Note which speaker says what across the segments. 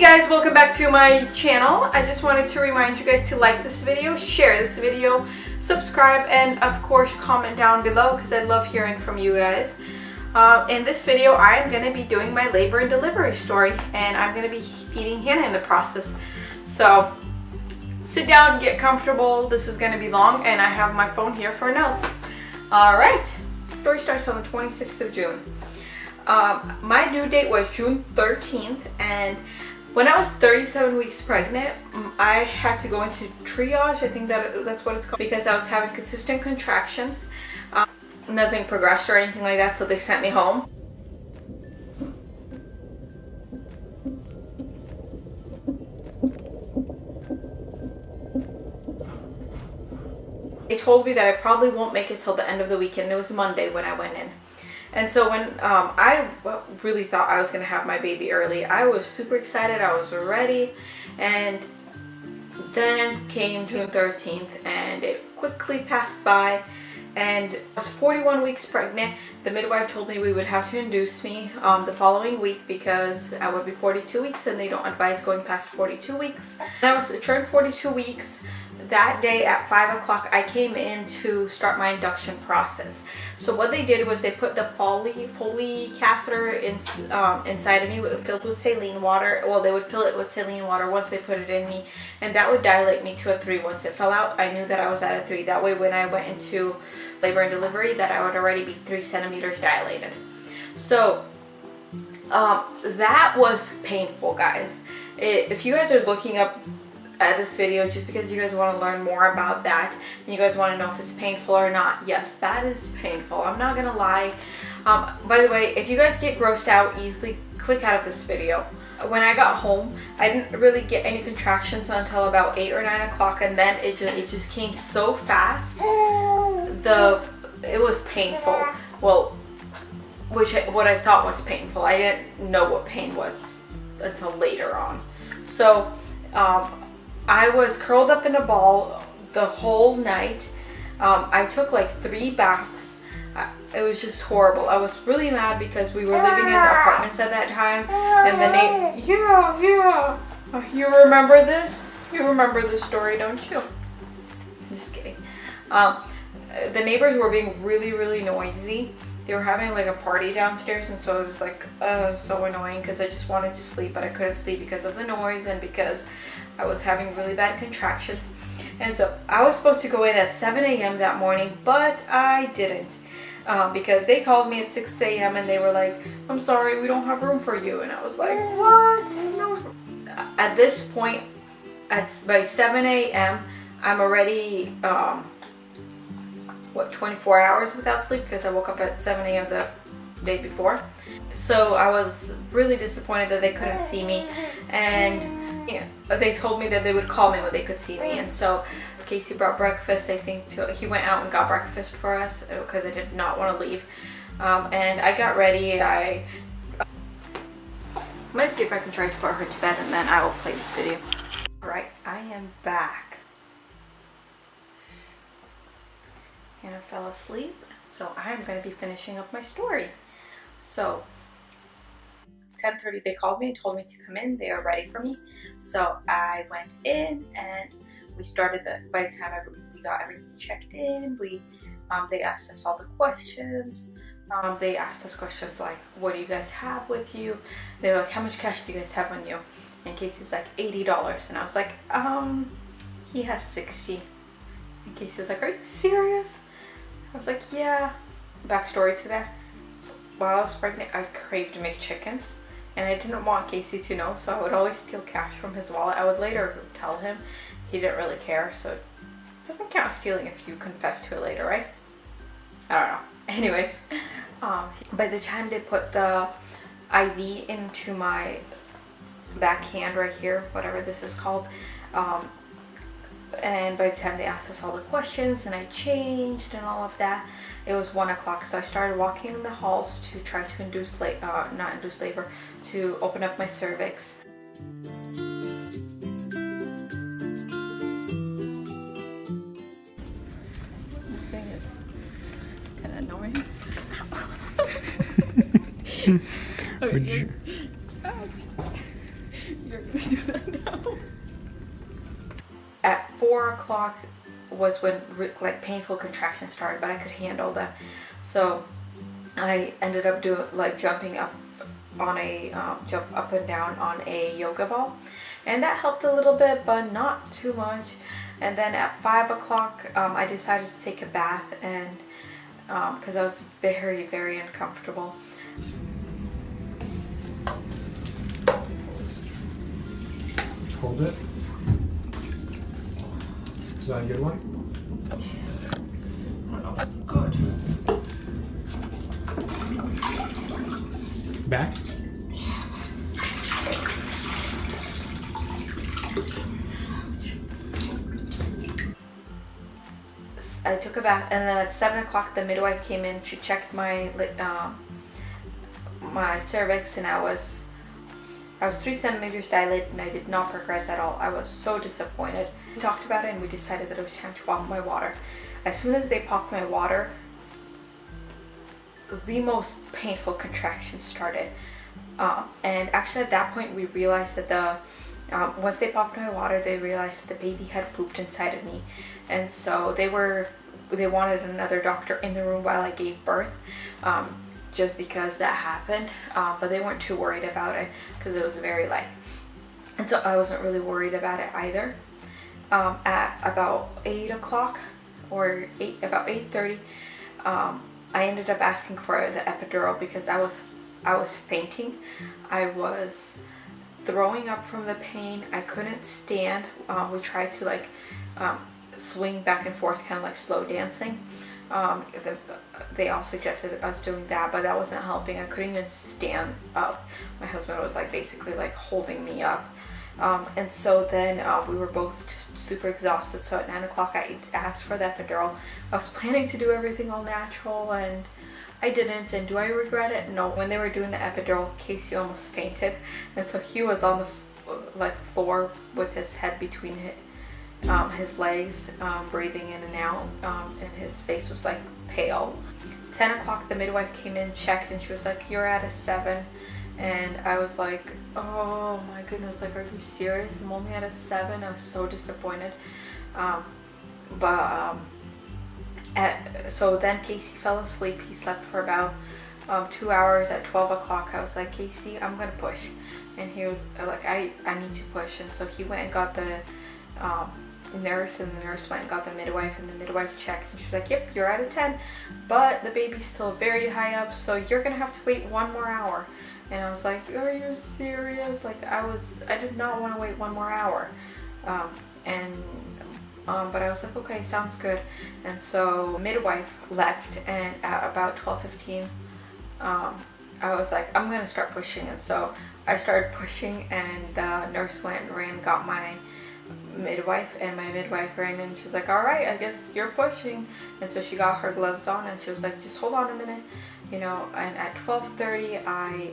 Speaker 1: Hey guys, welcome back to my channel. I just wanted to remind you guys to like this video, share this video, subscribe, and of course comment down below because I love hearing from you guys. In this video I am going to be doing my labor and delivery story, and I'm going to be feeding Hannah in the process. So sit down, get comfortable. This is going to be long and I have my phone here for notes. Alright, story starts on the 26th of June. My due date was June 13th, and when I was 37 weeks pregnant, I had to go into triage. I think that's what it's called, because I was having consistent contractions. Nothing progressed or anything like that, so they sent me home. They told me that I probably won't make it till the end of the weekend. It was Monday when I went in. And so when I really thought I was going to have my baby early, I was super excited, I was ready, and then came June 13th and it quickly passed by, and I was 41 weeks pregnant. The midwife told me we would have to induce me the following week because I would be 42 weeks and they don't advise going past 42 weeks. And I was turned 42 weeks. That day at 5 o'clock I came in to start my induction process. So what they did was they put the Foley catheter inside of me, filled with saline water. Well, they would fill it with saline water once they put it in me, and that would dilate me to a 3. Once it fell out, I knew that I was at a 3. That way when I went into labor and delivery, that I would already be 3 centimeters dilated. So that was painful, guys. If you guys are looking up at this video just because you guys want to learn more about that and you guys want to know if it's painful or not, yes, that is painful. I'm not gonna lie. By the way, if you guys get grossed out easily, click out of this video. When I got home, I didn't really get any contractions until about 8 or 9 o'clock, and then it just came so fast. It was painful. Well, what I thought was painful. I didn't know what pain was until later on. So I was curled up in a ball the whole night. I took like 3 baths. It was just horrible. I was really mad because we were living in apartments at that time, and the neighbor. Yeah. You remember this? You remember this story, don't you? Just kidding. The neighbors were being really noisy. They were having like a party downstairs, and so it was like so annoying because I just wanted to sleep, but I couldn't sleep because of the noise and because I was having really bad contractions. And so I was supposed to go in at 7 a.m. that morning, but I didn't because they called me at 6 a.m. and they were like, I'm sorry, we don't have room for you. And I was like, what? No. At this point, by 7 a.m. I'm already 24 hours without sleep because I woke up at 7 a.m. the day before. So I was really disappointed that they couldn't see me, and they told me that they would call me when they could see me. And so Casey brought breakfast. I think he went out and got breakfast for us because I did not want to leave. And I got ready. I'm gonna see if I can try to put her to bed, and then I will play this video. Alright, I am back. And I fell asleep, so I'm going to be finishing up my story. So 10:30 they called me and told me to come in. They are ready for me. So I went in and we started. By the time we got everything checked in, they asked us all the questions. They asked us questions like, what do you guys have with you? They were like, how much cash do you guys have on you? And Casey's like, $80. And I was like, he has 60. And Casey's like, are you serious? I was like, yeah. Backstory to that. While I was pregnant, I craved McChickens, and I didn't want Casey to know, so I would always steal cash from his wallet. I would later tell him. He didn't really care, so it doesn't count as stealing if you confess to it later, right? I don't know. Anyways, by the time they put the IV into my backhand right here, whatever this is called, and by the time they asked us all the questions and I changed and all of that, it was 1 o'clock. So I started walking in the halls to try to not induce labor, to open up my cervix. This thing is kind of annoying. You're gonna do that now. At 4 o'clock was when like painful contractions started, but I could handle them. So I ended up doing like jumping up on a jump up and down on a yoga ball, and that helped a little bit, but not too much. And then at 5 o'clock, I decided to take a bath, and because I was very, very uncomfortable.
Speaker 2: Hold it. Is that a good one?
Speaker 1: I don't know, that's good.
Speaker 2: Back?
Speaker 1: I took a bath, and then at 7 o'clock the midwife came in. She checked my my cervix, and I was 3 centimeters dilated, and I did not progress at all. I was so disappointed. We talked about it, and we decided that it was time to pop my water. As soon as they popped my water, the most painful contractions started. And actually at that point we realized that once they popped my water, they realized that the baby had pooped inside of me. And so they wanted another doctor in the room while I gave birth, just because that happened. But they weren't too worried about it because it was very light. And so I wasn't really worried about it either. At about 8 o'clock or about 8:30, I ended up asking for the epidural because I was fainting. I was throwing up from the pain. I couldn't stand. We tried to like swing back and forth, kind of like slow dancing. They all suggested us doing that, but that wasn't helping. I couldn't even stand up. My husband was like basically like holding me up. And so then we were both just super exhausted. So at 9 o'clock I asked for the epidural. I was planning to do everything all natural, and I didn't. And do I regret it? No. When they were doing the epidural, Casey almost fainted, and so he was on the floor with his head between his legs, breathing in and out, and his face was like pale. 10 o'clock the midwife came in, checked, and she was like, "You're at a 7." And I was like, oh my goodness, like, are you serious? I'm only at a 7. I was so disappointed. So then Casey fell asleep. He slept for about 2 hours. At 12 o'clock, I was like, Casey, I'm gonna push. And he was like, I need to push. And so he went and got the nurse, and the nurse went and got the midwife, and the midwife checked, and she was like, yep, you're at a 10, but the baby's still very high up, so you're gonna have to wait 1 more hour. And I was like, are you serious? Like, I did not want to wait 1 more hour. But I was like, okay, sounds good. And so midwife left, and at about 12:15, I was like, I'm gonna start pushing. And so I started pushing, and the nurse went and ran and got my midwife, and my midwife ran in, and she was like, all right, I guess you're pushing. And so she got her gloves on, and she was like, just hold on a minute, you know. And at 12:30 I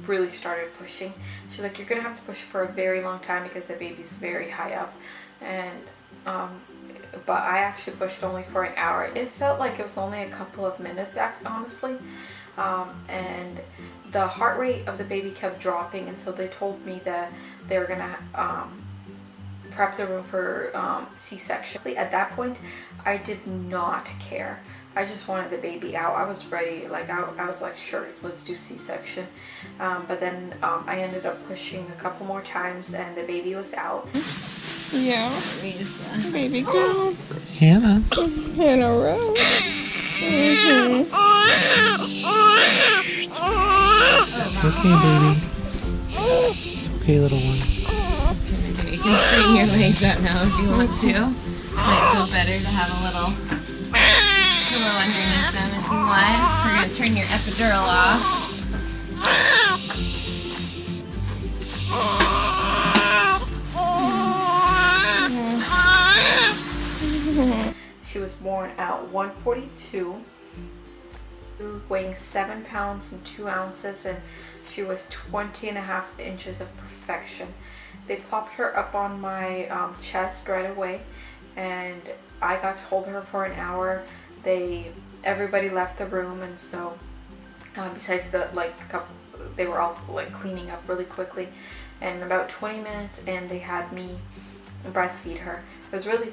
Speaker 1: really started pushing. She's like, you're gonna have to push for a very long time because the baby's very high up. And but I actually pushed only for an hour. It felt like it was only a couple of minutes, honestly. And the heart rate of the baby kept dropping, and so they told me that they were gonna prep the room for C-section. At that point, I did not care. I just wanted the baby out. I was ready. Like, I was like, sure, let's do C-section. But then I ended up pushing a couple more times, and the baby was out.
Speaker 3: Yeah. Baby girl.
Speaker 2: Hannah.
Speaker 3: Hannah Rose.
Speaker 2: It's okay, baby. It's okay, little one.
Speaker 3: You can straighten your legs out now if you want to. Might feel better to have a little pillow underneath them if you want. We're going to turn your epidural off.
Speaker 1: She was born at 142, weighing 7 pounds and 2 ounces, and she was 20.5 inches of perfection. They plopped her up on my chest right away, and I got to hold her for an hour. Everybody left the room, and so besides the they were all like cleaning up really quickly, And about 20 minutes and they had me breastfeed her. It was really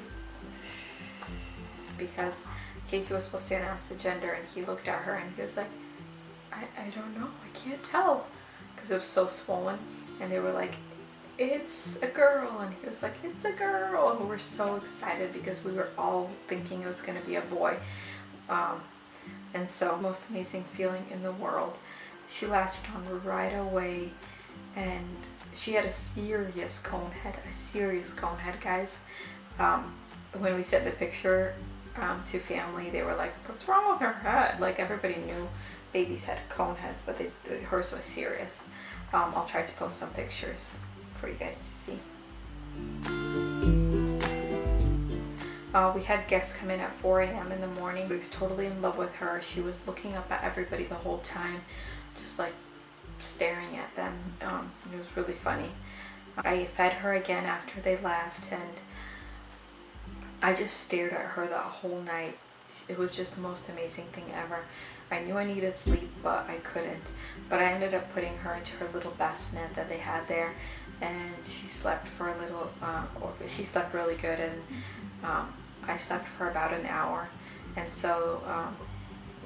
Speaker 1: because Casey was supposed to announce the gender and he looked at her and he was like, I don't know, I can't tell, because it was so swollen. And they were like, it's a girl, and he was like, it's a girl, and we were so excited because we were all thinking it was going to be a boy. And so, most amazing feeling in the world. She latched on right away, and she had a serious cone head, guys. When we sent the picture to family, they were like, what's wrong with her head? Like, everybody knew babies had cone heads, but hers was serious. I'll try to post some pictures for you guys to see. We had guests come in at 4 a.m. in the morning. We was totally in love with her. She was looking up at everybody the whole time, just like staring at them. It was really funny. I fed her again after they left, and I just stared at her the whole night. It was just the most amazing thing ever. I knew I needed sleep, but I couldn't. But I ended up putting her into her little bassinet that they had there, and she slept for a little, she slept really good, and I slept for about an hour. And so,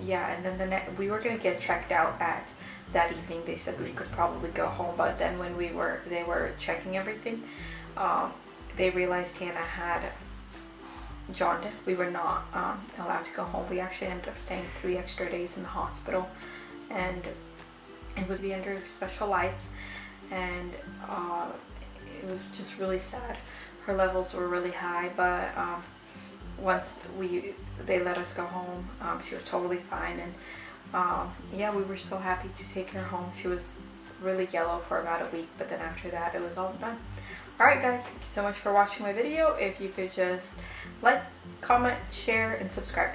Speaker 1: yeah, and then we were gonna get checked out at that evening. They said we could probably go home, but then when they were checking everything, they realized Hannah had jaundice. We were not allowed to go home. We actually ended up staying 3 extra days in the hospital, and it was be under special lights, and it was just really sad. Her levels were really high, but once they let us go home, she was totally fine, and yeah, we were so happy to take her home. She was really yellow for about a week, but then after that it was all done. Alright guys, thank you so much for watching my video. If you could just like, comment, share, and subscribe.